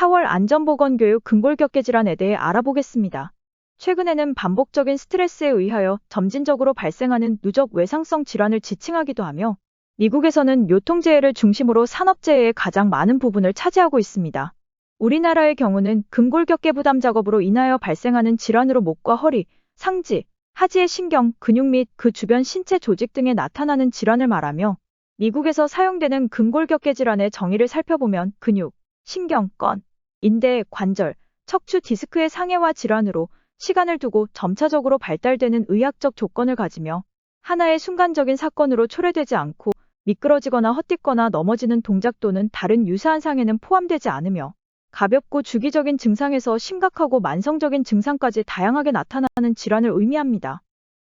4월 안전보건교육 근골격계 질환에 대해 알아보겠습니다. 최근에는 반복적인 스트레스에 의하여 점진적으로 발생하는 누적 외상성 질환을 지칭하기도 하며 미국에서는 요통재해를 중심으로 산업재해의 가장 많은 부분을 차지하고 있습니다. 우리나라의 경우는 근골격계 부담 작업으로 인하여 발생하는 질환으로 목과 허리, 상지, 하지의 신경, 근육 및 그 주변 신체 조직 등에 나타나는 질환을 말하며 미국에서 사용되는 근골격계 질환의 정의를 살펴보면 근육, 신경, 건, 인대, 관절, 척추 디스크의 상해와 질환으로 시간을 두고 점차적으로 발달되는 의학적 조건을 가지며 하나의 순간적인 사건으로 초래되지 않고 미끄러지거나 헛디거나 넘어지는 동작 또는 다른 유사한 상해는 포함되지 않으며 가볍고 주기적인 증상에서 심각하고 만성적인 증상까지 다양하게 나타나는 질환을 의미합니다.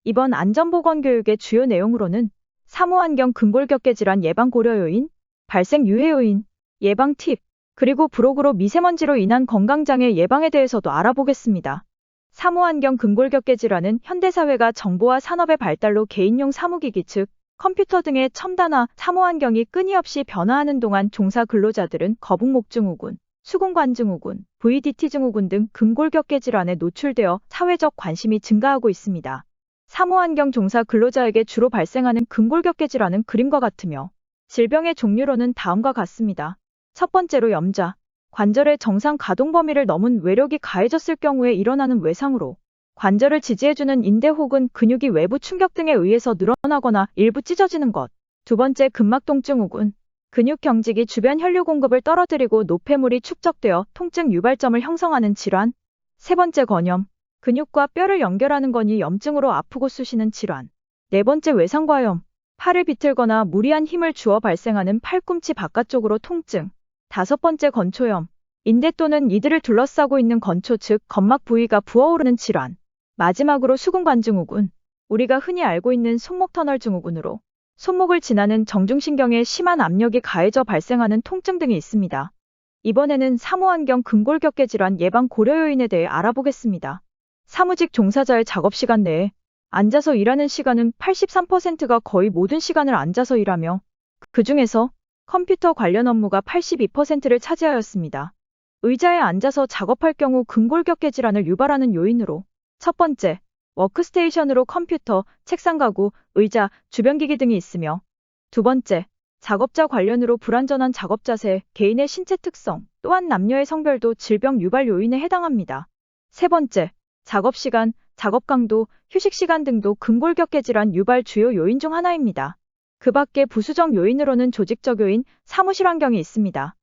이번 안전보건교육의 주요 내용으로는 사무환경 근골격계 질환 예방 고려 요인, 발생 유해 요인, 예방 팁, 그리고 브로그로 미세먼지로 인한 건강장애 예방에 대해서도 알아보겠습니다. 사무환경 근골격계 질환은 현대사회가 정보화 산업의 발달로 개인용 사무기기 즉 컴퓨터 등의 첨단화 사무환경이 끊임없이 변화하는 동안 종사 근로자들은 거북목증후군, 수근관증후군, VDT 증후군 등 근골격계 질환에 노출되어 사회적 관심이 증가하고 있습니다. 사무환경 종사 근로자에게 주로 발생하는 근골격계 질환은 그림과 같으며 질병의 종류로는 다음과 같습니다. 첫 번째로 염좌, 관절의 정상 가동 범위를 넘은 외력이 가해졌을 경우에 일어나는 외상으로 관절을 지지해주는 인대 혹은 근육이 외부 충격 등에 의해서 늘어나거나 일부 찢어지는 것. 두 번째 근막통증후군, 근육 경직이 주변 혈류 공급을 떨어뜨리고 노폐물이 축적되어 통증 유발점을 형성하는 질환. 세 번째 건염, 근육과 뼈를 연결하는 건이 염증으로 아프고 쑤시는 질환. 네 번째 외상과염, 팔을 비틀거나 무리한 힘을 주어 발생하는 팔꿈치 바깥쪽으로 통증. 다섯 번째 건초염, 인대 또는 이들을 둘러싸고 있는 건초 즉 건막 부위가 부어오르는 질환. 마지막으로 수근관증후군, 우리가 흔히 알고 있는 손목 터널 증후군으로 손목을 지나는 정중신경에 심한 압력이 가해져 발생하는 통증 등이 있습니다. 이번에는 사무환경 근골격계 질환 예방 고려 요인에 대해 알아보겠습니다. 사무직 종사자의 작업시간 내에 앉아서 일하는 시간은 83%가 거의 모든 시간을 앉아서 일하며 그 중에서 컴퓨터 관련 업무가 82%를 차지하였습니다. 의자에 앉아서 작업할 경우 근골격계 질환을 유발하는 요인으로 첫 번째, 워크스테이션으로 컴퓨터, 책상 가구, 의자, 주변기기 등이 있으며 두 번째, 작업자 관련으로 불안전한 작업 자세, 개인의 신체 특성, 또한 남녀의 성별도 질병 유발 요인에 해당합니다. 세 번째, 작업시간, 작업 강도, 휴식시간 등도 근골격계 질환 유발 주요 요인 중 하나입니다. 그 밖에 부수적 요인으로는 조직적 요인, 사무실 환경이 있습니다.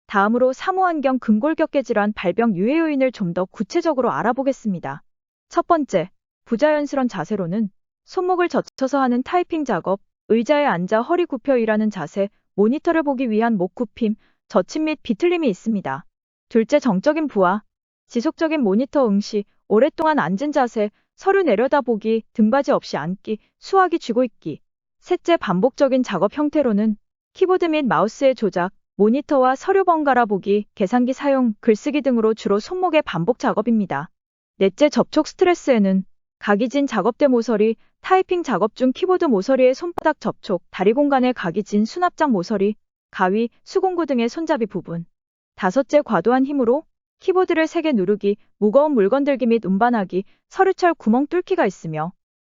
다음으로 사무환경 근골격계 질환 발병 유해 요인을 좀 더 구체적으로 알아보겠습니다. 첫 번째, 부자연스런 자세로는 손목을 젖혀서 하는 타이핑 작업, 의자에 앉아 허리 굽혀 일하는 자세, 모니터를 보기 위한 목 굽힘, 젖힘 및 비틀림이 있습니다. 둘째, 정적인 부하, 지속적인 모니터 응시, 오랫동안 앉은 자세, 서류 내려다보기, 등받이 없이 앉기, 수화기 쥐고 있기. 셋째, 반복적인 작업 형태로는 키보드 및 마우스의 조작, 모니터와 서류 번갈아 보기, 계산기 사용, 글쓰기 등으로 주로 손목의 반복 작업입니다. 넷째, 접촉 스트레스에는 각이 진 작업대 모서리, 타이핑 작업 중 키보드 모서리의 손바닥 접촉, 다리 공간에 각이 진 수납장 모서리, 가위, 수공구 등의 손잡이 부분. 다섯째, 과도한 힘으로 키보드를 세게 누르기, 무거운 물건 들기 및 운반하기, 서류철 구멍 뚫기가 있으며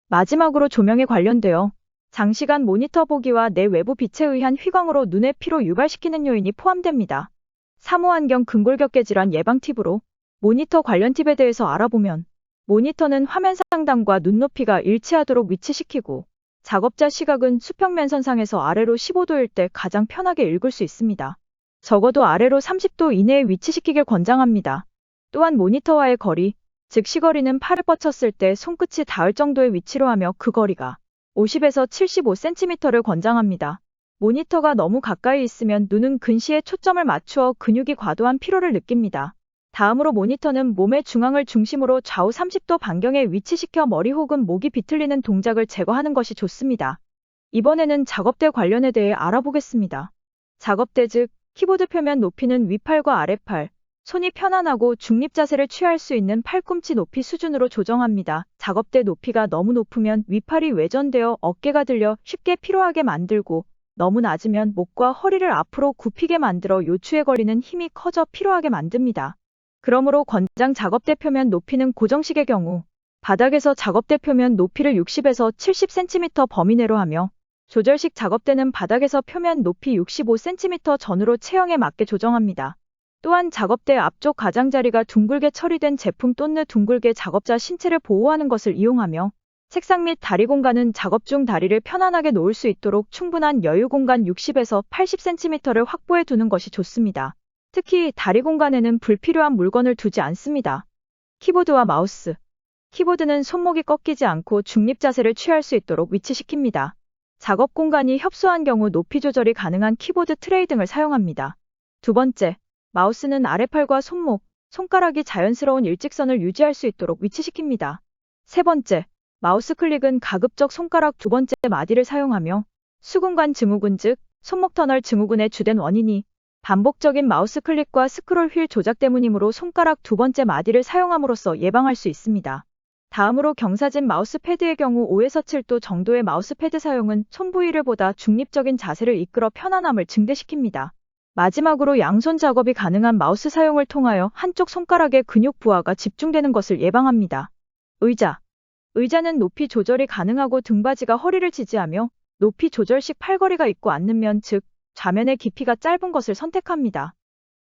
마지막으로 조명에 관련되어 장시간 모니터 보기와 내 외부 빛에 의한 휘광으로 눈의 피로 유발시키는 요인이 포함됩니다. 사무환경 근골격계 질환 예방 팁으로 모니터 관련 팁에 대해서 알아보면 모니터는 화면 상단과 눈높이가 일치하도록 위치시키고 작업자 시각은 수평면 선상에서 아래로 15도일 때 가장 편하게 읽을 수 있습니다. 적어도 아래로 30도 이내에 위치시키길 권장합니다. 또한 모니터와의 거리, 즉 시거리는 팔을 뻗쳤을 때 손끝이 닿을 정도의 위치로 하며 그 거리가 50에서 75cm를 권장합니다. 모니터가 너무 가까이 있으면 눈은 근시에 초점을 맞추어 근육이 과도한 피로를 느낍니다. 다음으로 모니터는 몸의 중앙을 중심으로 좌우 30도 반경에 위치시켜 머리 혹은 목이 비틀리는 동작을 제거하는 것이 좋습니다. 이번에는 작업대 관련에 대해 알아보겠습니다. 작업대 즉 키보드 표면 높이는 위팔과 아래팔, 손이 편안하고 중립 자세를 취할 수 있는 팔꿈치 높이 수준으로 조정합니다. 작업대 높이가 너무 높으면 위팔이 외전되어 어깨가 들려 쉽게 피로하게 만들고 너무 낮으면 목과 허리를 앞으로 굽히게 만들어 요추에 걸리는 힘이 커져 피로하게 만듭니다. 그러므로 권장 작업대 표면 높이는 고정식의 경우 바닥에서 작업대 표면 높이를 60에서 70cm 범위 내로 하며 조절식 작업대는 바닥에서 표면 높이 65cm 전후로 체형에 맞게 조정합니다. 또한 작업대 앞쪽 가장자리가 둥글게 처리된 제품 또는 둥글게 작업자 신체를 보호하는 것을 이용하며 책상 및 다리 공간은 작업 중 다리를 편안하게 놓을 수 있도록 충분한 여유 공간 60에서 80cm를 확보해 두는 것이 좋습니다. 특히 다리 공간에는 불필요한 물건을 두지 않습니다. 키보드와 마우스. 키보드는 손목이 꺾이지 않고 중립 자세를 취할 수 있도록 위치시킵니다. 작업 공간이 협소한 경우 높이 조절이 가능한 키보드 트레이 등을 사용합니다. 두 번째, 마우스는 아래팔과 손목, 손가락이 자연스러운 일직선을 유지할 수 있도록 위치시킵니다. 세 번째, 마우스 클릭은 가급적 손가락 두 번째 마디를 사용하며 수근관 증후군 즉 손목 터널 증후군의 주된 원인이 반복적인 마우스 클릭과 스크롤 휠 조작 때문이므로 손가락 두 번째 마디를 사용함으로써 예방할 수 있습니다. 다음으로 경사진 마우스 패드의 경우 5에서 7도 정도의 마우스 패드 사용은 손 부위를 보다 중립적인 자세를 이끌어 편안함을 증대시킵니다. 마지막으로 양손 작업이 가능한 마우스 사용을 통하여 한쪽 손가락의 근육 부하가 집중되는 것을 예방합니다. 의자. 의자는 높이 조절이 가능하고 등받이가 허리를 지지하며 높이 조절식 팔걸이가 있고 앉는 즉 좌면의 깊이가 짧은 것을 선택합니다.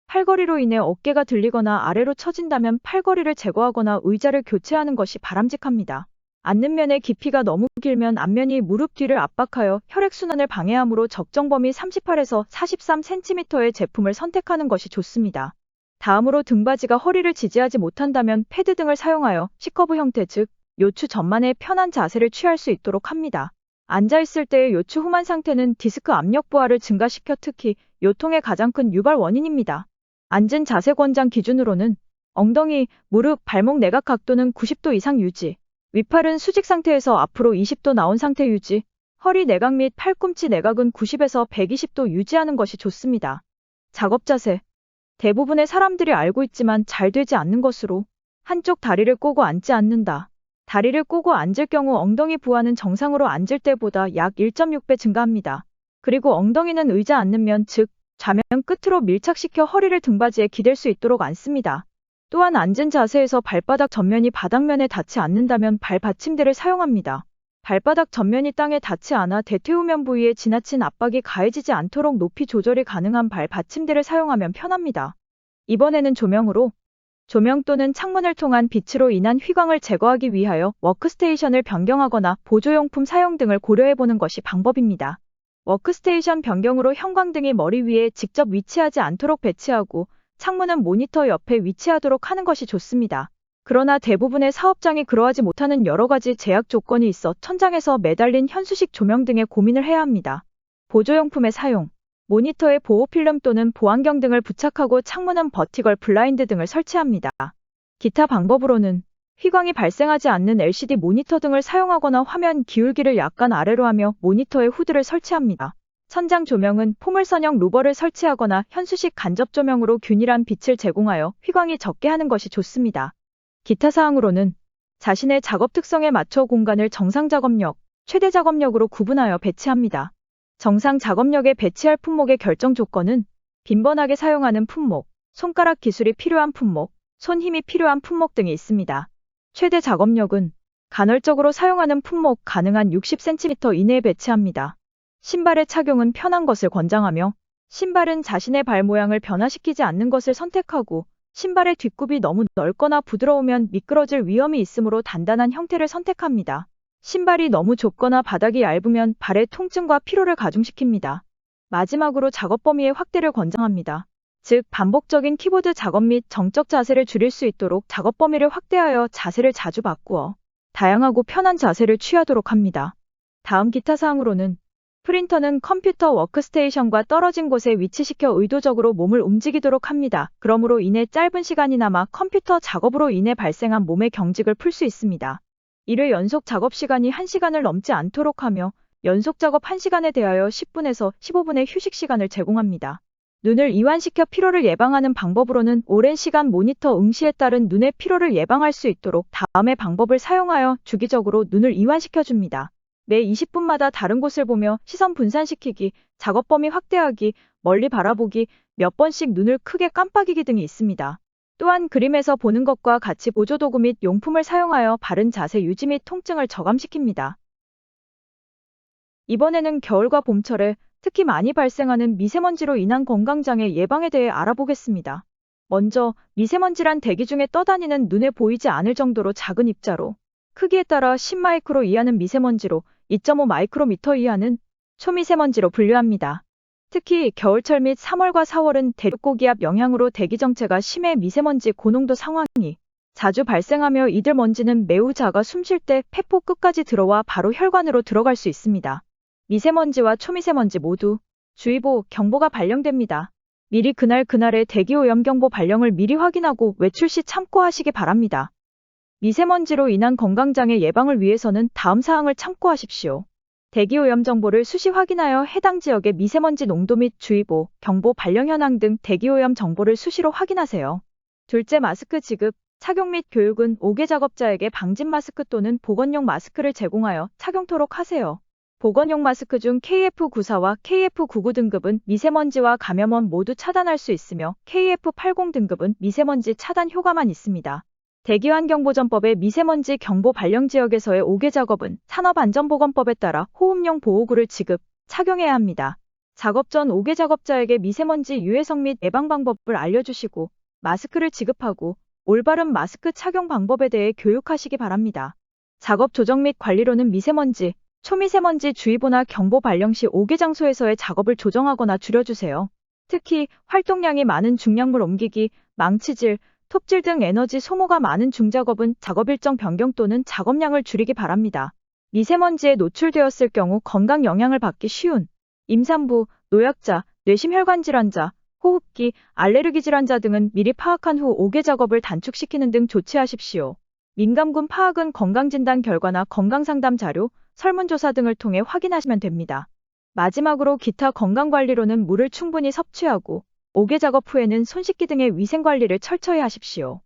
팔걸이로 인해 어깨가 들리거나 아래로 처진다면 팔걸이를 제거하거나 의자를 교체하는 것이 바람직합니다. 앉는 면의 깊이가 너무 길면 앞면이 무릎 뒤를 압박하여 혈액순환을 방해하므로 적정 범위 38에서 43cm의 제품을 선택하는 것이 좋습니다. 다음으로 등받이가 허리를 지지하지 못한다면 패드 등을 사용하여 C커브 형태 즉 요추 전만의 편한 자세를 취할 수 있도록 합니다. 앉아있을 때의 요추 후만 상태는 디스크 압력 부하를 증가시켜 특히 요통의 가장 큰 유발 원인입니다. 앉은 자세 권장 기준으로는 엉덩이, 무릎, 발목 내각 각도는 90도 이상 유지, 윗팔은 수직 상태에서 앞으로 20도 나온 상태 유지, 허리 내각 및 팔꿈치 내각은 90에서 120도 유지하는 것이 좋습니다. 작업 자세. 대부분의 사람들이 알고 있지만 잘 되지 않는 것으로 한쪽 다리를 꼬고 앉지 않는다. 다리를 꼬고 앉을 경우 엉덩이 부하는 정상으로 앉을 때보다 약 1.6배 증가합니다. 그리고 엉덩이는 의자 앉는 면 즉 좌면 끝으로 밀착시켜 허리를 등받이에 기댈 수 있도록 앉습니다. 또한 앉은 자세에서 발바닥 전면이 바닥면에 닿지 않는다면 발 받침대를 사용합니다. 발바닥 전면이 땅에 닿지 않아 대퇴후면 부위에 지나친 압박이 가해지지 않도록 높이 조절이 가능한 발 받침대를 사용하면 편합니다. 이번에는 조명으로 조명 또는 창문을 통한 빛으로 인한 휘광을 제거하기 위하여 워크스테이션을 변경하거나 보조용품 사용 등을 고려해보는 것이 방법입니다. 워크스테이션 변경으로 형광등이 머리 위에 직접 위치하지 않도록 배치하고 창문은 모니터 옆에 위치하도록 하는 것이 좋습니다. 그러나 대부분의 사업장이 그러하지 못하는 여러 가지 제약 조건이 있어 천장에서 매달린 현수식 조명 등에 고민을 해야 합니다. 보조용품의 사용. 모니터에 보호필름 또는 보안경 등을 부착하고 창문은 버티걸 블라인드 등을 설치합니다. 기타 방법으로는 휘광이 발생하지 않는 LCD 모니터 등을 사용하거나 화면 기울기를 약간 아래로 하며 모니터에 후드를 설치합니다. 천장 조명은 포물선형 루버를 설치하거나 현수식 간접 조명으로 균일한 빛을 제공하여 휘광이 적게 하는 것이 좋습니다. 기타 사항으로는 자신의 작업 특성에 맞춰 공간을 정상 작업력, 최대 작업력으로 구분하여 배치합니다. 정상 작업력에 배치할 품목의 결정 조건은 빈번하게 사용하는 품목, 손가락 기술이 필요한 품목, 손 힘이 필요한 품목 등이 있습니다. 최대 작업력은 간헐적으로 사용하는 품목 가능한 60cm 이내에 배치합니다. 신발의 착용은 편한 것을 권장하며 신발은 자신의 발 모양을 변화시키지 않는 것을 선택하고 신발의 뒷굽이 너무 넓거나 부드러우면 미끄러질 위험이 있으므로 단단한 형태를 선택합니다. 신발이 너무 좁거나 바닥이 얇으면 발의 통증과 피로를 가중시킵니다. 마지막으로 작업 범위의 확대를 권장합니다. 즉 반복적인 키보드 작업 및 정적 자세를 줄일 수 있도록 작업 범위를 확대하여 자세를 자주 바꾸어 다양하고 편한 자세를 취하도록 합니다. 다음 기타 사항으로는 프린터는 컴퓨터 워크스테이션과 떨어진 곳에 위치시켜 의도적으로 몸을 움직이도록 합니다. 그러므로 인해 짧은 시간이나마 컴퓨터 작업으로 인해 발생한 몸의 경직을 풀 수 있습니다. 1회 연속 작업 시간이 1시간을 넘지 않도록 하며 연속 작업 1시간에 대하여 10분에서 15분의 휴식 시간을 제공합니다. 눈을 이완시켜 피로를 예방하는 방법으로는 오랜 시간 모니터 응시에 따른 눈의 피로를 예방할 수 있도록 다음의 방법을 사용하여 주기적으로 눈을 이완시켜줍니다. 매 20분마다 다른 곳을 보며 시선 분산시키기, 작업 범위 확대하기, 멀리 바라보기, 몇 번씩 눈을 크게 깜빡이기 등이 있습니다. 또한 그림에서 보는 것과 같이 보조도구 및 용품을 사용하여 바른 자세 유지 및 통증을 저감시킵니다. 이번에는 겨울과 봄철에 특히 많이 발생하는 미세먼지로 인한 건강장애 예방에 대해 알아보겠습니다. 먼저 미세먼지란 대기 중에 떠다니는 눈에 보이지 않을 정도로 작은 입자로 크기에 따라 10마이크로 이하는 미세먼지로 2.5 마이크로미터 이하는 초미세먼지로 분류합니다. 특히 겨울철 및 3월과 4월은 대륙고기압 영향으로 대기 정체가 심해 미세먼지 고농도 상황이 자주 발생하며 이들 먼지는 매우 작아 숨 쉴 때 폐포 끝까지 들어와 바로 혈관으로 들어갈 수 있습니다. 미세먼지와 초미세먼지 모두 주의보, 경보가 발령됩니다. 미리 그날의 대기오염경보 발령을 미리 확인하고 외출 시 참고하시기 바랍니다. 미세먼지로 인한 건강장애 예방을 위해서는 다음 사항을 참고하십시오. 대기오염 정보를 수시 확인하여 해당 지역의 미세먼지 농도 및 주의보, 경보 발령 현황 등 대기오염 정보를 수시로 확인하세요. 둘째, 마스크 지급, 착용 및 교육은 5개 작업자에게 방진 마스크 또는 보건용 마스크를 제공하여 착용토록 하세요. 보건용 마스크 중 KF94와 KF99 등급은 미세먼지와 감염원 모두 차단할 수 있으며 KF80 등급은 미세먼지 차단 효과만 있습니다. 대기환경보전법의 미세먼지 경보 발령 지역에서의 5개 작업은 산업안전보건법에 따라 호흡용 보호구를 지급, 착용해야 합니다. 작업 전 5개 작업자에게 미세먼지 유해성 및 예방 방법을 알려주시고 마스크를 지급하고 올바른 마스크 착용 방법에 대해 교육하시기 바랍니다. 작업 조정 및 관리로는 미세먼지, 초미세먼지 주의보나 경보 발령 시 5개 장소에서의 작업을 조정하거나 줄여주세요. 특히 활동량이 많은 중량물 옮기기, 망치질, 톱질 등 에너지 소모가 많은 중작업은 작업 일정 변경 또는 작업량을 줄이기 바랍니다. 미세먼지에 노출되었을 경우 건강 영향을 받기 쉬운 임산부, 노약자, 뇌심혈관 질환자, 호흡기, 알레르기 질환자 등은 미리 파악한 후 5개 작업을 단축시키는 등 조치하십시오. 민감군 파악은 건강진단 결과나 건강상담 자료, 설문조사 등을 통해 확인하시면 됩니다. 마지막으로 기타 건강관리로는 물을 충분히 섭취하고 5개 작업 후에는 손 씻기 등의 위생관리를 철저히 하십시오.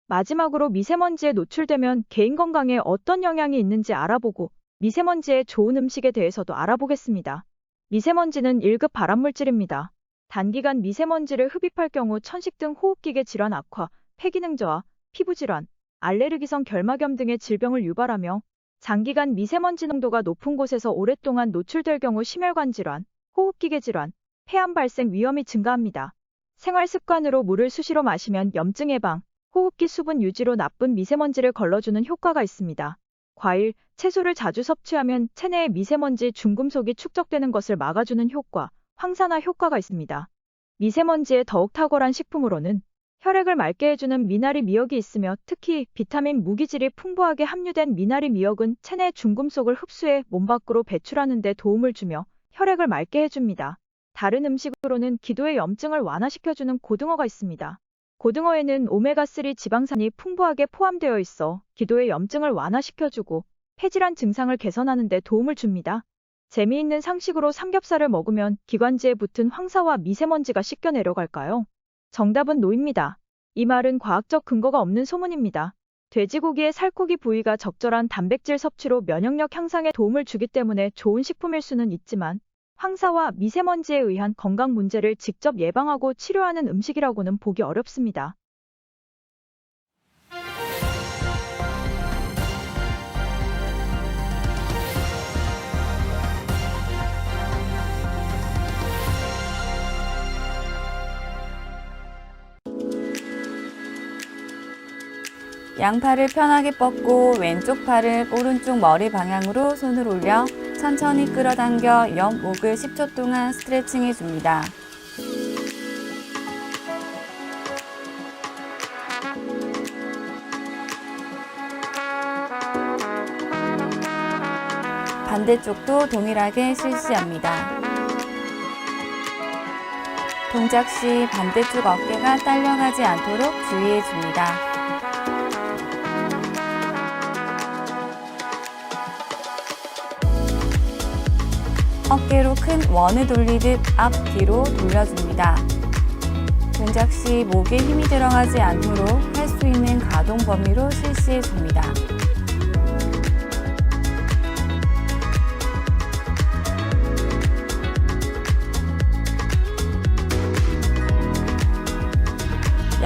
마지막으로 미세먼지에 노출되면 개인 건강에 어떤 영향이 있는지 알아보고 미세먼지의 좋은 음식에 대해서도 알아보겠습니다. 미세먼지는 1급 발암물질입니다. 단기간 미세먼지를 흡입할 경우 천식 등 호흡기계 질환 악화, 폐기능 저하, 피부질환, 알레르기성 결막염 등의 질병을 유발하며 장기간 미세먼지 농도가 높은 곳에서 오랫동안 노출될 경우 심혈관 질환, 호흡기계 질환, 폐암 발생 위험이 증가합니다. 생활 습관으로 물을 수시로 마시면 염증 예방, 호흡기 수분 유지로 나쁜 미세먼지를 걸러주는 효과가 있습니다. 과일, 채소를 자주 섭취하면 체내에 미세먼지 중금속이 축적되는 것을 막아주는 효과, 황산화 효과가 있습니다. 미세먼지에 더욱 탁월한 식품으로는 혈액을 맑게 해주는 미나리 미역이 있으며 특히 비타민 무기질이 풍부하게 함유된 미나리 미역은 체내 중금속을 흡수해 몸 밖으로 배출하는 데 도움을 주며 혈액을 맑게 해줍니다. 다른 음식으로는 기도의 염증을 완화시켜주는 고등어가 있습니다. 고등어에는 오메가3 지방산이 풍부하게 포함되어 있어 기도의 염증을 완화시켜주고 폐질환 증상을 개선하는 데 도움을 줍니다. 재미있는 상식으로 삼겹살을 먹으면 기관지에 붙은 황사와 미세먼지가 씻겨 내려갈까요? 정답은 노입니다. 이 말은 과학적 근거가 없는 소문입니다. 돼지고기의 살코기 부위가 적절한 단백질 섭취로 면역력 향상에 도움을 주기 때문에 좋은 식품일 수는 있지만 황사와 미세먼지에 의한 건강 문제를 직접 예방하고 치료하는 음식이라고는 보기 어렵습니다. 양팔을 편하게 뻗고 왼쪽 팔을 오른쪽 머리 방향으로 손을 올려 천천히 끌어당겨 옆목을 10초 동안 스트레칭 해줍니다. 반대쪽도 동일하게 실시합니다. 동작 시 반대쪽 어깨가 딸려가지 않도록 주의해줍니다. 어깨로 큰 원을 돌리듯 앞 뒤로 돌려줍니다. 동작 시 목에 힘이 들어가지 않도록 할 수 있는 가동 범위로 실시해줍니다.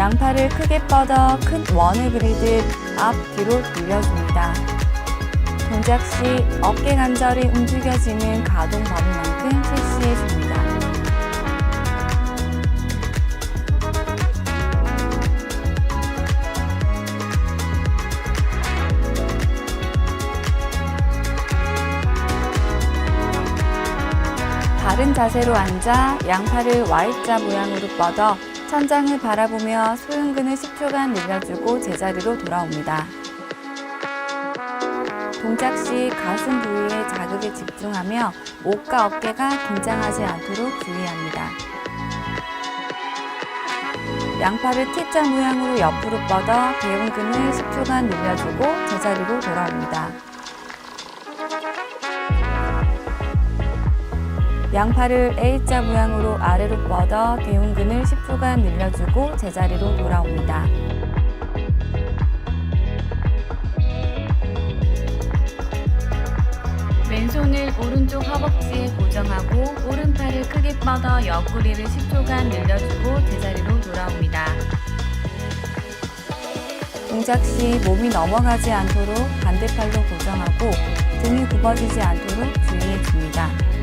양팔을 크게 뻗어 큰 원을 그리듯 앞 뒤로 돌려줍니다. 동작 시 어깨 관절이 움직여지는 가동 범위만큼 실시해줍니다. 바른 자세로 앉아 양팔을 Y자 모양으로 뻗어 천장을 바라보며 소흉근을 10초간 늘려주고 제자리로 돌아옵니다. 동작 시 가슴 부위에 자극에 집중하며 목과 어깨가 긴장하지 않도록 주의합니다. 양팔을 T자 모양으로 옆으로 뻗어 대흉근을 10초간 늘려주고 제자리로 돌아옵니다. 양팔을 A자 모양으로 아래로 뻗어 대흉근을 10초간 늘려주고 제자리로 돌아옵니다. 왼손을 오른쪽 허벅지에 고정하고 오른팔을 크게 뻗어 옆구리를 10초간 늘려주고 제자리로 돌아옵니다. 동작 시 몸이 넘어가지 않도록 반대팔로 고정하고 등이 굽어지지 않도록 주의해줍니다.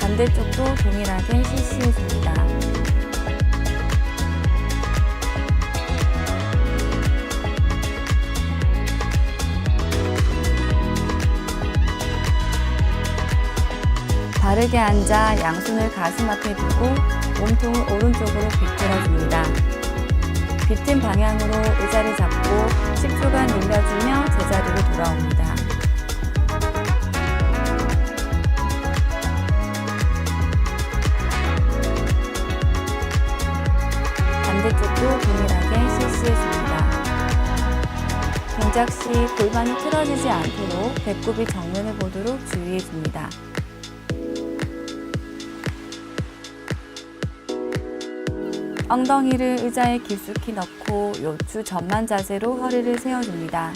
반대쪽도 동일하게 실시해줍니다. 바르게 앉아 양손을 가슴 앞에 두고 몸통을 오른쪽으로 비틀어줍니다. 비튼 방향으로 의자를 잡고 10초간 늘려주며 제자리로 돌아옵니다. 반대쪽도 동일하게 실시해줍니다. 동작 시 골반이 틀어지지 않도록 배꼽이 정면을 보도록 주의해줍니다. 엉덩이를 의자에 깊숙이 넣고 요추 전만 자세로 허리를 세워줍니다.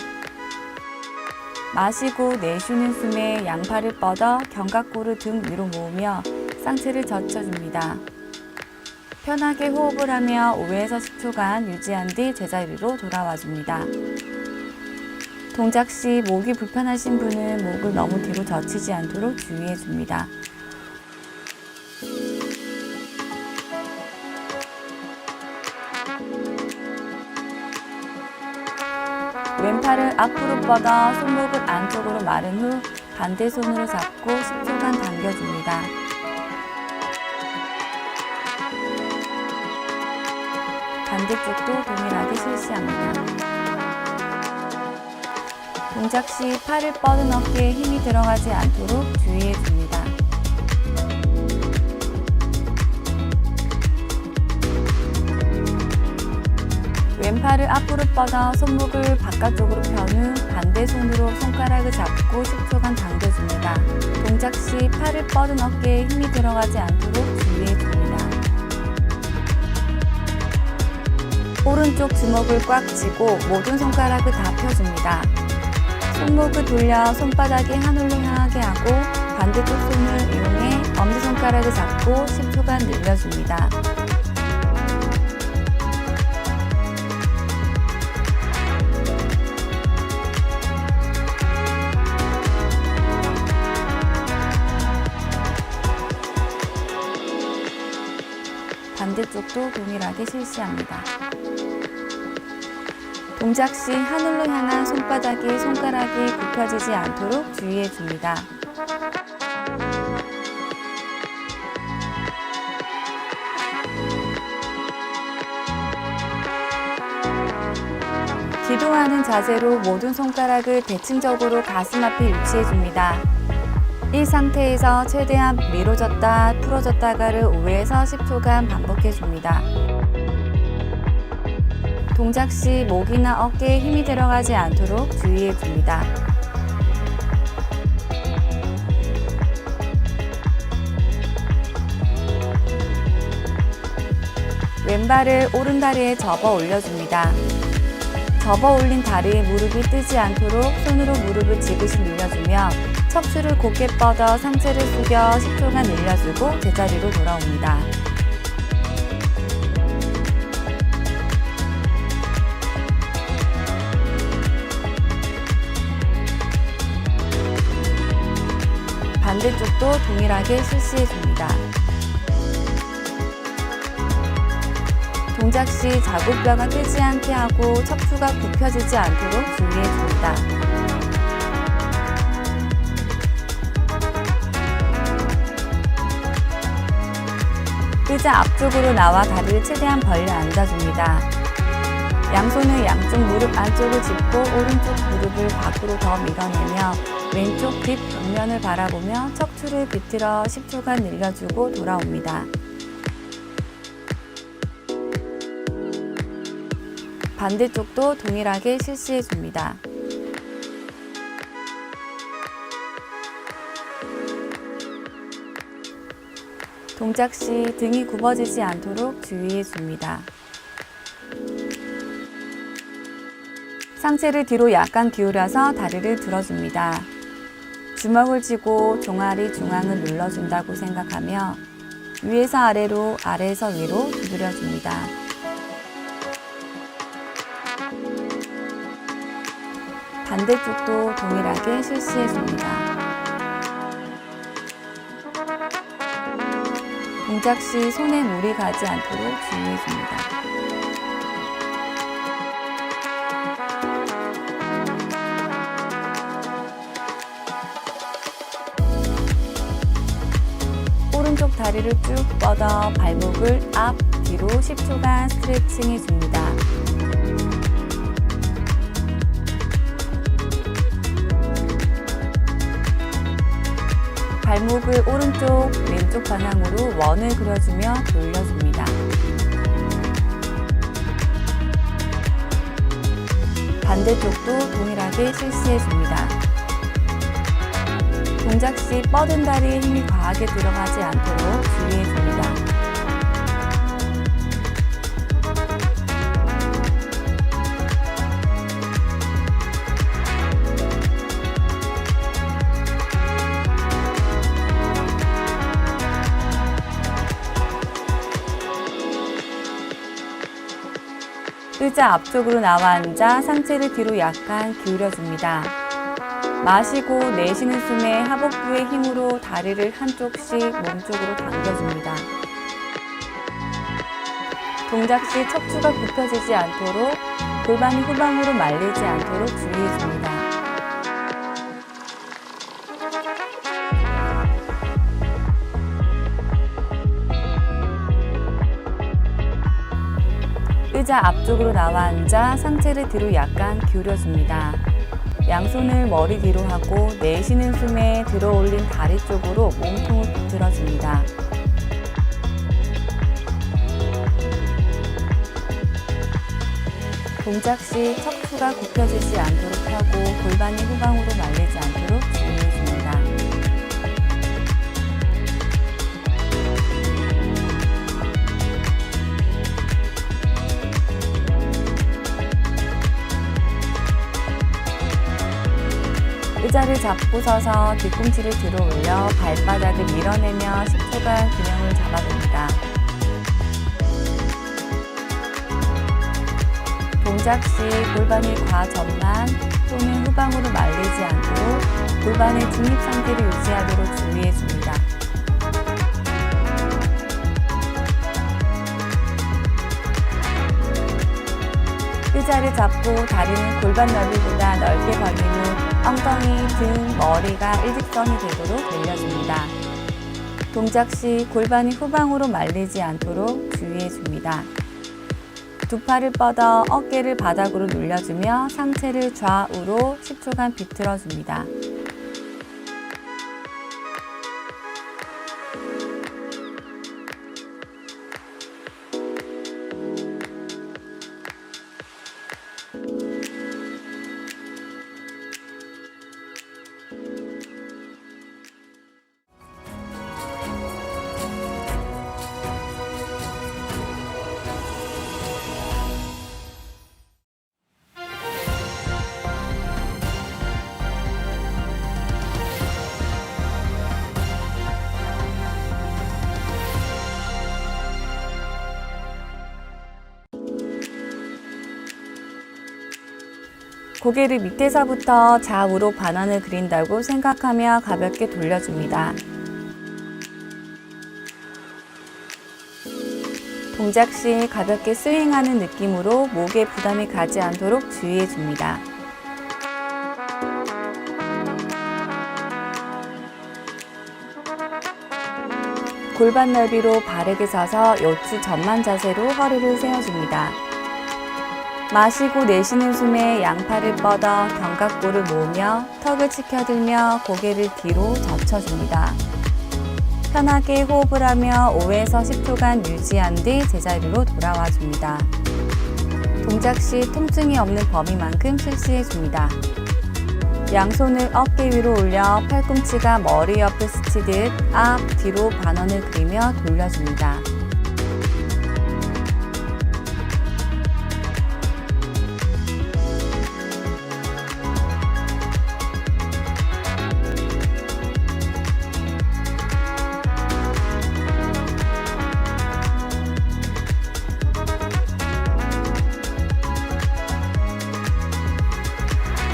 마시고 내쉬는 숨에 양팔을 뻗어 견갑골을 등 위로 모으며 상체를 젖혀줍니다. 편하게 호흡을 하며 5에서 10초간 유지한 뒤 제자리로 돌아와 줍니다. 동작 시 목이 불편하신 분은 목을 너무 뒤로 젖히지 않도록 주의해 줍니다. 왼팔을 앞으로 뻗어 손목을 안쪽으로 마른 후 반대 손으로 잡고 10초간 당겨줍니다. 반대쪽도 동일하게 실시합니다. 동작 시 팔을 뻗은 어깨에 힘이 들어가지 않도록 주의해 줍니다. 왼팔을 앞으로 뻗어 손목을 바깥쪽으로 편 후 반대 손으로 손가락을 잡고 10초간 당겨줍니다. 동작 시 팔을 뻗은 어깨에 힘이 들어가지 않도록 주의해 줍니다. 오른쪽 주먹을 꽉 쥐고 모든 손가락을 다 펴줍니다. 손목을 돌려 손바닥이 하늘로 향하게 하고 반대쪽 손을 이용해 엄지손가락을 잡고 10초간 늘려줍니다. 반대쪽도 동일하게 실시합니다. 동작 시 하늘로 향한 손바닥이 손가락이 굽혀지지 않도록 주의해 줍니다. 기도하는 자세로 모든 손가락을 대칭적으로 가슴 앞에 위치해 줍니다. 이 상태에서 최대한 미뤄졌다 풀어졌다가를 5에서 10초간 반복해 줍니다. 동작 시 목이나 어깨에 힘이 들어가지 않도록 주의해 줍니다. 왼발을 오른다리에 접어 올려줍니다. 접어 올린 다리에 무릎이 뜨지 않도록 손으로 무릎을 지그시 눌려주며 척추를 곧게 뻗어 상체를 숙여 10초간 늘려주고 제자리로 돌아옵니다. 반대쪽도 동일하게 실시해 줍니다. 동작 시 자국뼈가 뜨지 않게 하고 척추가 굽혀지지 않도록 주의해 줍니다. 의자 앞쪽으로 나와 다리를 최대한 벌려 앉아줍니다. 양손을 양쪽 무릎 안쪽을 짚고 오른쪽 무릎을 밖으로 더 밀어내며 왼쪽 뒷 벽면을 바라보며 척추를 비틀어 10초간 늘려주고 돌아옵니다. 반대쪽도 동일하게 실시해 줍니다. 동작 시 등이 굽어지지 않도록 주의해 줍니다. 상체를 뒤로 약간 기울여서 다리를 들어줍니다. 주먹을 쥐고 종아리 중앙을 눌러준다고 생각하며 위에서 아래로, 아래에서 위로 두드려줍니다. 반대쪽도 동일하게 실시해줍니다. 동작 시 손에 물이 가지 않도록 주의해줍니다. 오른쪽 다리를 쭉 뻗어 발목을 앞, 뒤로 10초간 스트레칭 해줍니다. 발목을 오른쪽, 왼쪽 방향으로 원을 그려주며 돌려줍니다. 반대쪽도 동일하게 실시해줍니다. 동작 시 뻗은 다리에 힘이 과하게 들어가지 않도록 주의해줍니다. 의자 앞쪽으로 나와 앉아 상체를 뒤로 약간 기울여줍니다. 마시고 내쉬는 숨에 하복부의 힘으로 다리를 한쪽씩 몸쪽으로 당겨줍니다. 동작 시 척추가 굽혀지지 않도록 골반이 후방으로 말리지 않도록 주의해줍니다. 의자 앞쪽으로 나와 앉아 상체를 뒤로 약간 기울여줍니다. 양손을 머리 뒤로 하고 내쉬는 숨에 들어올린 다리 쪽으로 몸통을 비틀어줍니다. 동작 시 척추가 굽혀지지 않도록 하고 골반이 후방으로 말리지 않도록 주의해줍니다. 의자를 잡고 서서 뒤꿈치를 들어 올려 발바닥을 밀어내며 10초간 균형을 잡아줍니다. 동작 시 골반이 과전만 또는 후방으로 말리지 않도록 골반의 중립 상태를 유지하도록 주의해줍니다. 의자를 잡고 다리는 골반 넓이보다 넓게 벌린 후 엉덩이, 등, 머리가 일직선이 되도록 늘려줍니다. 동작 시 골반이 후방으로 말리지 않도록 주의해줍니다. 두 팔을 뻗어 어깨를 바닥으로 눌려주며 상체를 좌우로 10초간 비틀어줍니다. 고개를 밑에서부터 좌우로 반원을 그린다고 생각하며 가볍게 돌려줍니다. 동작 시 가볍게 스윙하는 느낌으로 목에 부담이 가지 않도록 주의해 줍니다. 골반 넓이로 바르게 서서 요추 전만 자세로 허리를 세워줍니다. 마시고 내쉬는 숨에 양팔을 뻗어 견갑골을 모으며 턱을 치켜들며 고개를 뒤로 젖혀줍니다. 편하게 호흡을 하며 5에서 10초간 유지한 뒤 제자리로 돌아와 줍니다. 동작 시 통증이 없는 범위만큼 실시해 줍니다. 양손을 어깨 위로 올려 팔꿈치가 머리 옆을 스치듯 앞, 뒤로 반원을 그리며 돌려줍니다.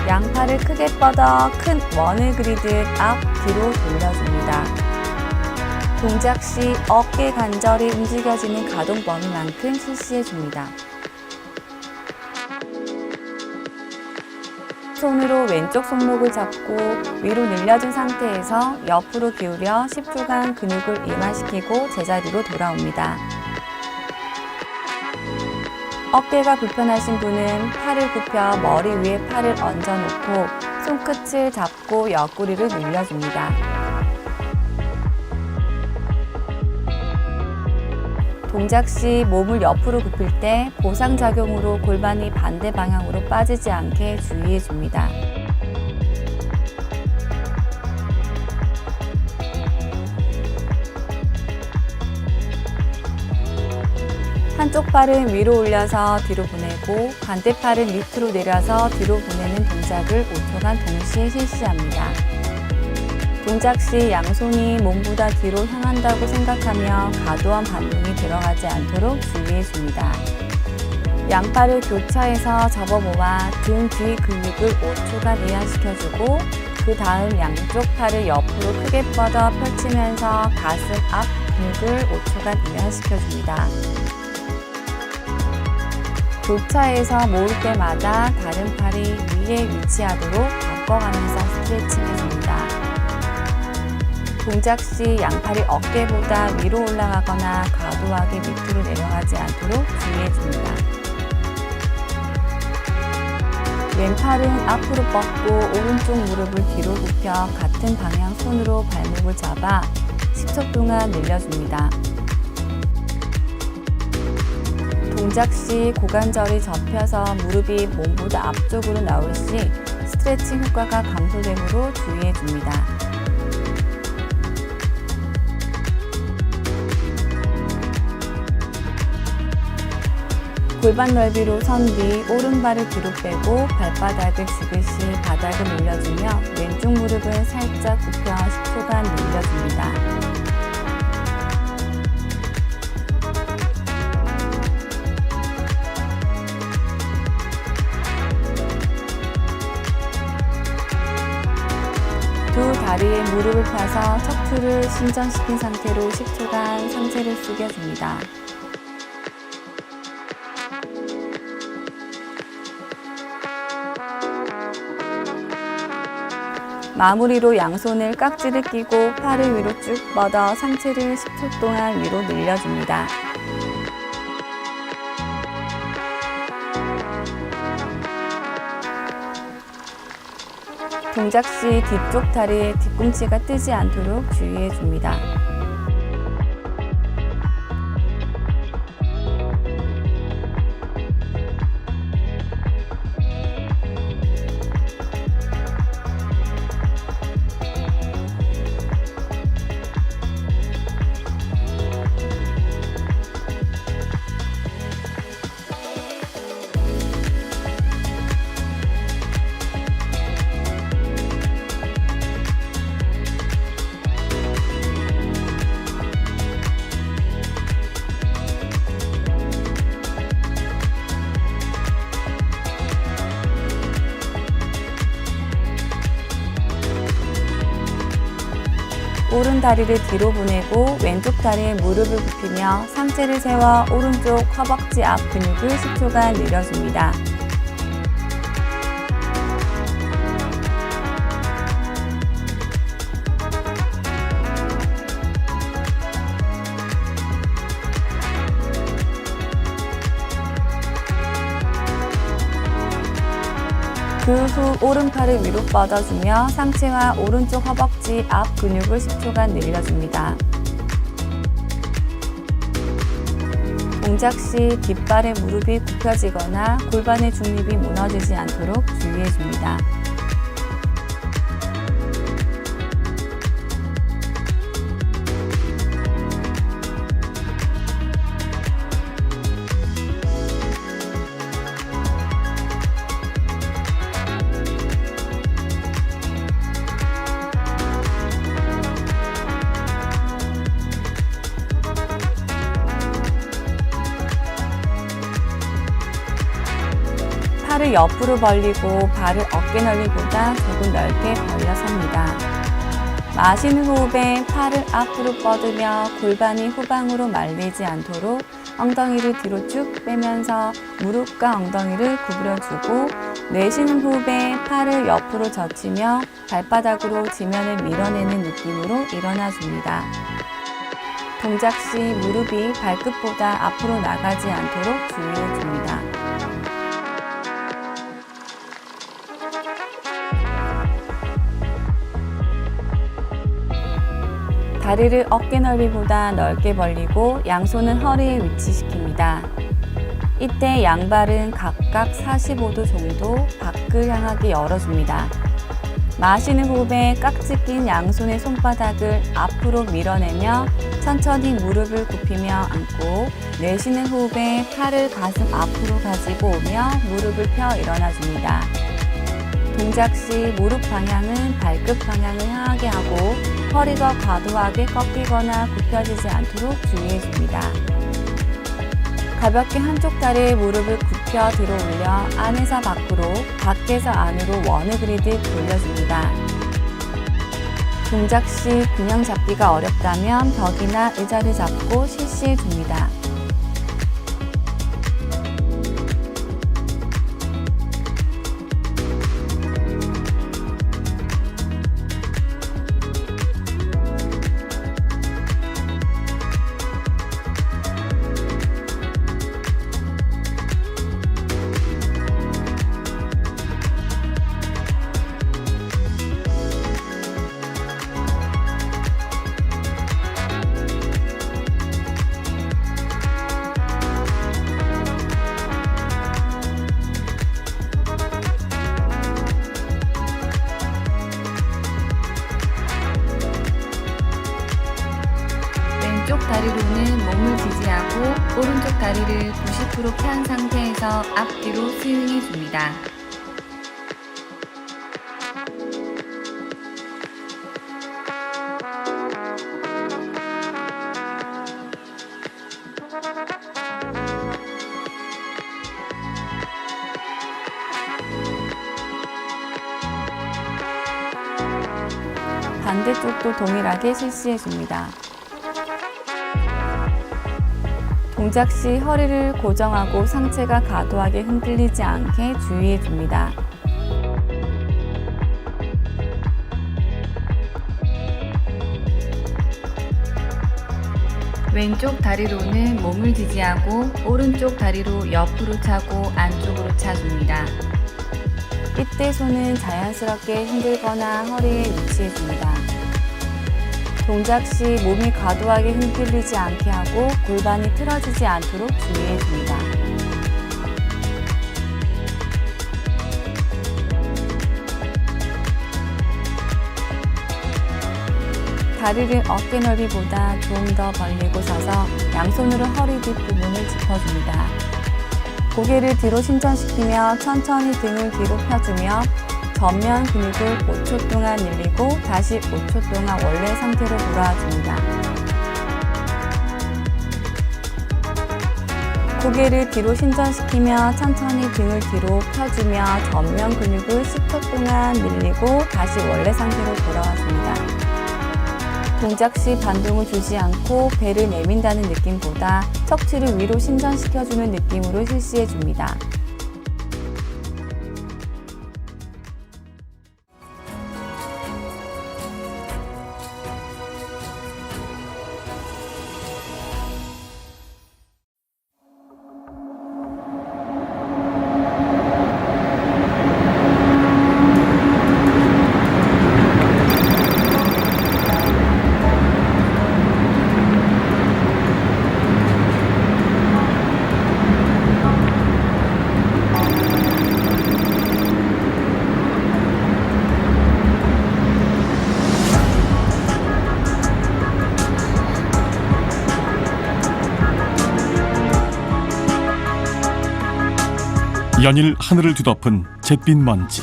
양팔을 크게 뻗어 큰 원을 그리듯 앞, 뒤로 돌려줍니다. 동작 시 어깨 관절이 움직여지는 가동 범위만큼 실시해줍니다. 손으로 왼쪽 손목을 잡고 위로 늘려준 상태에서 옆으로 기울여 10초간 근육을 이완시키고 제자리로 돌아옵니다. 어깨가 불편하신 분은 팔을 굽혀 머리 위에 팔을 얹어놓고 손끝을 잡고 옆구리를 늘려줍니다. 동작 시 몸을 옆으로 굽힐 때 보상작용으로 골반이 반대 방향으로 빠지지 않게 주의해 줍니다. 한쪽 팔은 위로 올려서 뒤로 보내고 반대팔은 밑으로 내려서 뒤로 보내는 동작을 5초간 동시에 실시합니다. 동작 시 양손이 몸보다 뒤로 향한다고 생각하며 과도한 반동이 들어가지 않도록 주의해 줍니다. 양팔을 교차해서 접어 모아 등 뒤 근육을 5초간 이완시켜주고 그 다음 양쪽 팔을 옆으로 크게 뻗어 펼치면서 가슴 앞 근육을 5초간 이완시켜줍니다. 교차해서 모을 때마다 다른 팔이 위에 위치하도록 바꿔가면서 스트레칭 해줍니다. 동작 시 양팔이 어깨보다 위로 올라가거나 과도하게 밑으로 내려가지 않도록 주의해줍니다. 왼팔은 앞으로 뻗고 오른쪽 무릎을 뒤로 굽혀 같은 방향 손으로 발목을 잡아 10초 동안 늘려줍니다. 동작 시 고관절이 접혀서 무릎이 몸보다 앞쪽으로 나올 시 스트레칭 효과가 감소되므로 주의해 줍니다. 골반 넓이로 선 뒤 오른발을 뒤로 빼고 발바닥을 지그시 바닥을 늘려주며 왼쪽 무릎은 살짝 굽혀 10초간 늘려줍니다. 두 다리에 무릎을 펴서 척추를 신전시킨 상태로 10초간 상체를 숙여줍니다. 마무리로 양손을 깍지를 끼고 팔을 위로 쭉 뻗어 상체를 10초 동안 위로 늘려줍니다. 동작 시 뒤쪽 다리에 뒤꿈치가 뜨지 않도록 주의해 줍니다. 오른 다리를 뒤로 보내고 왼쪽 다리에 무릎을 굽히며 상체를 세워 오른쪽 허벅지 앞 근육을 10초간 늘려줍니다. 그 후 오른팔을 위로 뻗어주며 상체와 오른쪽 허벅지 앞 근육을 10초간 늘려줍니다. 동작 시 뒷발에 무릎이 굽혀지거나 골반의 중립이 무너지지 않도록 주의해줍니다. 팔을 옆으로 벌리고 발을 어깨 넓이보다 조금 넓게 벌려 섭니다. 마시는 호흡에 팔을 앞으로 뻗으며 골반이 후방으로 말리지 않도록 엉덩이를 뒤로 쭉 빼면서 무릎과 엉덩이를 구부려주고 내쉬는 호흡에 팔을 옆으로 젖히며 발바닥으로 지면을 밀어내는 느낌으로 일어나 줍니다. 동작 시 무릎이 발끝보다 앞으로 나가지 않도록 주의해 줍니다. 다리를 어깨 넓이보다 넓게 벌리고 양손은 허리에 위치시킵니다. 이때 양발은 각각 45도 정도 밖을 향하게 열어줍니다. 마시는 호흡에 깍지 낀 양손의 손바닥을 앞으로 밀어내며 천천히 무릎을 굽히며 앉고 내쉬는 호흡에 팔을 가슴 앞으로 가지고 오며 무릎을 펴 일어나줍니다. 동작 시 무릎 방향은 발끝 방향을 향하게 하고 허리가 과도하게 꺾이거나 굽혀지지 않도록 주의해줍니다. 가볍게 한쪽 다리에 무릎을 굽혀 들어 올려 안에서 밖으로, 밖에서 안으로 원을 그리듯 돌려줍니다. 동작 시 균형 잡기가 어렵다면 벽이나 의자를 잡고 실시해줍니다. 왼쪽 다리로는 몸을 지지하고 오른쪽 다리를 90% 편 상태에서 앞뒤로 스윙해 줍니다. 반대쪽도 동일하게 실시해 줍니다. 동작 시 허리를 고정하고 상체가 과도하게 흔들리지 않게 주의해 줍니다. 왼쪽 다리로는 몸을 지지하고 오른쪽 다리로 옆으로 차고 안쪽으로 차줍니다. 이때 손은 자연스럽게 흔들거나 허리에 위치해 줍니다. 동작 시 몸이 과도하게 흔들리지 않게 하고 골반이 틀어지지 않도록 주의해 줍니다. 다리를 어깨 넓이보다 좀 더 벌리고 서서 양손으로 허리 뒷부분을 짚어줍니다. 고개를 뒤로 신전시키며 천천히 등을 뒤로 펴주며 전면 근육을 5초 동안 늘리고 다시 5초 동안 원래 상태로 돌아와줍니다. 고개를 뒤로 신전시키며 천천히 등을 뒤로 펴주며 전면 근육을 10초 동안 늘리고 다시 원래 상태로 돌아와줍니다. 동작 시 반동을 주지 않고 배를 내민다는 느낌보다 척추를 위로 신전시켜주는 느낌으로 실시해줍니다. 연일 하늘을 뒤덮은 잿빛 먼지.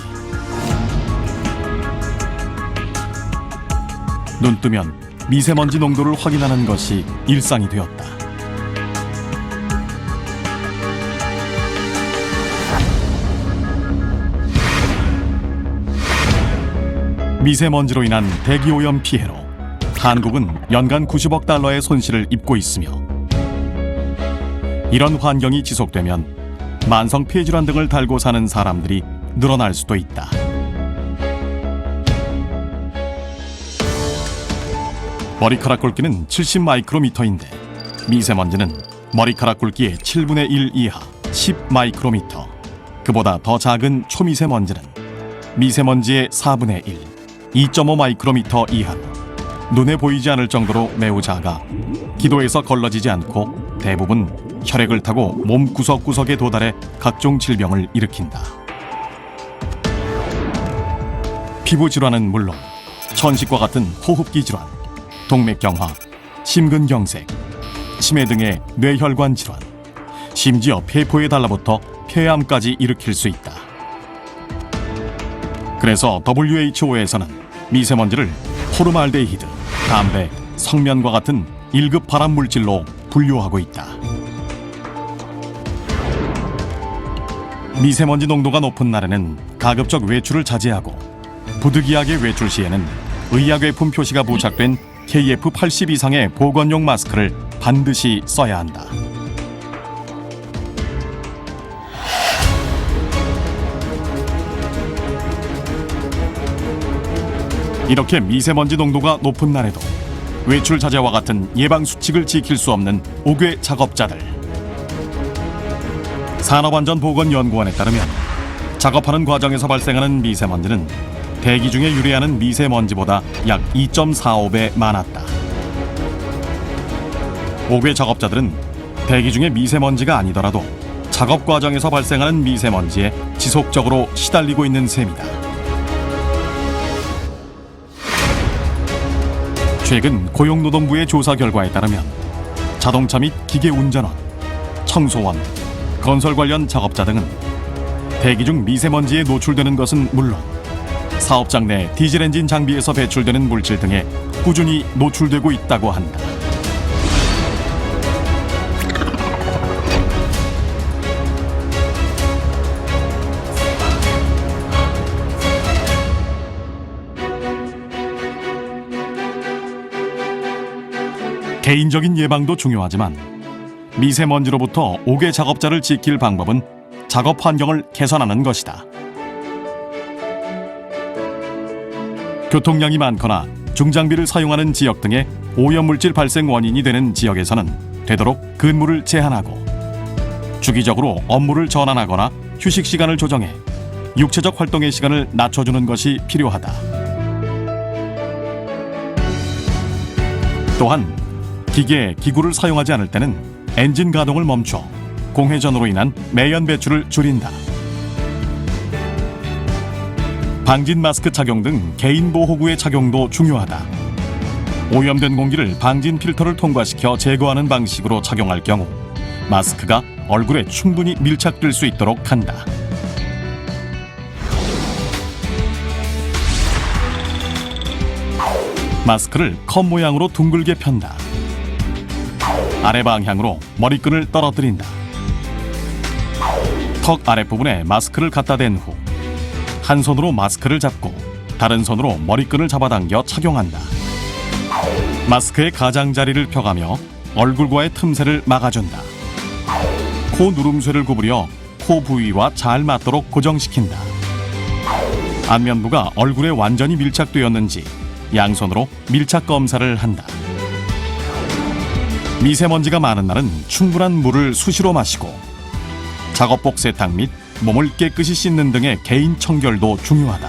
눈 뜨면 미세먼지 농도를 확인하는 것이 일상이 되었다. 미세먼지로 인한 대기오염 피해로 한국은 연간 90억 달러의 손실을 입고 있으며, 이런 환경이 지속되면 만성 폐질환 등을 달고 사는 사람들이 늘어날 수도 있다. 머리카락 굵기는 70 마이크로미터인데 미세먼지는 머리카락 굵기의 7분의 1 이하 10 마이크로미터, 그보다 더 작은 초미세먼지는 미세먼지의 4분의 1, 2.5 마이크로미터 이하로 눈에 보이지 않을 정도로 매우 작아 기도에서 걸러지지 않고 대부분 혈액을 타고 몸 구석구석에 도달해 각종 질병을 일으킨다. 피부 질환은 물론 천식과 같은 호흡기 질환, 동맥경화, 심근경색, 치매 등의 뇌혈관 질환, 심지어 폐포에 달라붙어 폐암까지 일으킬 수 있다. 그래서 WHO에서는 미세먼지를 포르말데히드, 담배, 성면과 같은 1급 발암물질로 분류하고 있다. 미세먼지 농도가 높은 날에는 가급적 외출을 자제하고, 부득이하게 외출 시에는 의약외품 표시가 부착된 KF80 이상의 보건용 마스크를 반드시 써야 한다. 이렇게 미세먼지 농도가 높은 날에도 외출 자제와 같은 예방 수칙을 지킬 수 없는 옥외 작업자들. 산업안전보건연구원에 따르면 작업하는 과정에서 발생하는 미세먼지는 대기 중에 유래하는 미세먼지보다 약 2.45배 많았다. 옥외 작업자들은 대기 중에 미세먼지가 아니더라도 작업 과정에서 발생하는 미세먼지에 지속적으로 시달리고 있는 셈이다. 최근 고용노동부의 조사 결과에 따르면 자동차 및 기계운전원, 청소원, 건설 관련 작업자 등은 대기 중 미세먼지에 노출되는 것은 물론 사업장 내 디젤 엔진 장비에서 배출되는 물질 등에 꾸준히 노출되고 있다고 한다. 개인적인 예방도 중요하지만 미세먼지로부터 옥외 작업자를 지킬 방법은 작업 환경을 개선하는 것이다. 교통량이 많거나 중장비를 사용하는 지역 등의 오염물질 발생 원인이 되는 지역에서는 되도록 근무를 제한하고, 주기적으로 업무를 전환하거나 휴식 시간을 조정해 육체적 활동의 시간을 낮춰주는 것이 필요하다. 또한 기계, 기구를 사용하지 않을 때는 엔진 가동을 멈춰 공회전으로 인한 매연 배출을 줄인다. 방진 마스크 착용 등 개인 보호구의 착용도 중요하다. 오염된 공기를 방진 필터를 통과시켜 제거하는 방식으로 착용할 경우 마스크가 얼굴에 충분히 밀착될 수 있도록 한다. 마스크를 컵 모양으로 둥글게 편다. 아래 방향으로 머리끈을 떨어뜨린다. 턱 아랫부분에 마스크를 갖다 댄 후 한 손으로 마스크를 잡고 다른 손으로 머리끈을 잡아당겨 착용한다. 마스크의 가장자리를 펴가며 얼굴과의 틈새를 막아준다. 코 누름쇠를 구부려 코 부위와 잘 맞도록 고정시킨다. 안면부가 얼굴에 완전히 밀착되었는지 양손으로 밀착 검사를 한다. 미세먼지가 많은 날은 충분한 물을 수시로 마시고 작업복 세탁 및 몸을 깨끗이 씻는 등의 개인 청결도 중요하다.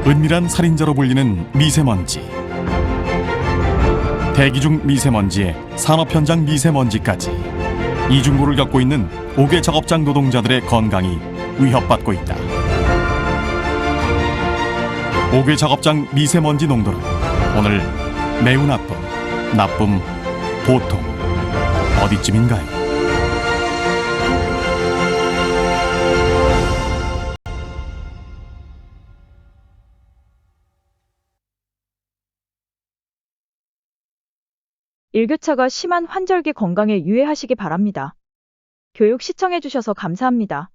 은밀한 살인자로 불리는 미세먼지. 대기 중 미세먼지에 산업 현장 미세먼지까지 이중고를 겪고 있는 옥외 작업장 노동자들의 건강이 위협받고 있다. 옥외 작업장 미세먼지 농도는 오늘 매우 나쁨, 보통 어디쯤인가요? 일교차가 심한 환절기 건강에 유의하시기 바랍니다. 교육 시청해주셔서 감사합니다.